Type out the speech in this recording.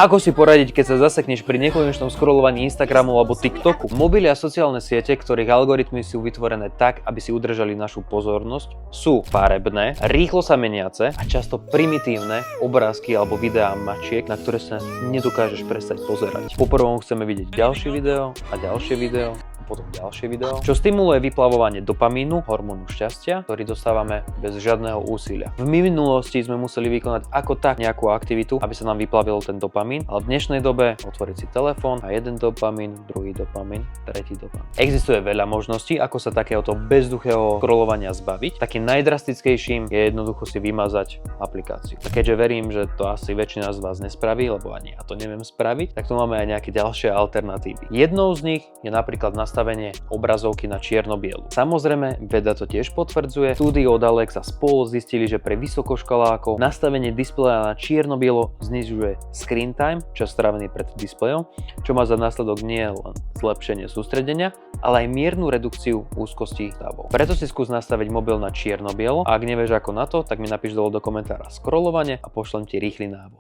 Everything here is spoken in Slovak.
Ako si poradiť, keď sa zasekneš pri nekonečnom scrollovaní Instagramu alebo TikToku? Mobily a sociálne siete, ktorých algoritmy sú vytvorené tak, aby si udržali našu pozornosť, sú farebné, rýchlo sa meniace a často primitívne obrázky alebo videá mačiek, na ktoré sa nedokážeš prestať pozerať. Poprvom chceme vidieť ďalšie video a ďalšie video. Potom ďalšie video, čo stimuluje vyplavovanie dopamínu, hormónu šťastia, ktorý dostávame bez žiadneho úsilia. V minulosti sme museli vykonať ako tak nejakú aktivitu, aby sa nám vyplavil ten dopamín, ale v dnešnej dobe otvoriť si telefón a jeden dopamín, druhý dopamín, tretí dopamín. Existuje veľa možností, ako sa takéhoto bezduchého scrollovania zbaviť. Takým najdrastickejším je jednoducho si vymazať aplikáciu. A keďže verím, že to asi väčšina z vás nespraví, lebo ani ja to neviem spraviť, tak tu máme aj nejaké ďalšie alternatívy. Jednou z nich je napríklad nastavenie obrazovky na čierno-bielu. Samozrejme, veda to tiež potvrdzuje. Štúdie od Alexa spolu zistili, že pre vysokoškolákov nastavenie displeja na čierno-bielo znižuje screen time, čas strávený pred displejom, čo má za následok nie len zlepšenie sústredenia, ale aj miernu redukciu úzkosti stavov. Preto si skús nastaviť mobil na čierno-bielo a ak nevieš ako na to, tak mi napíš dole do komentára scrollovanie a pošlem ti rýchly návod.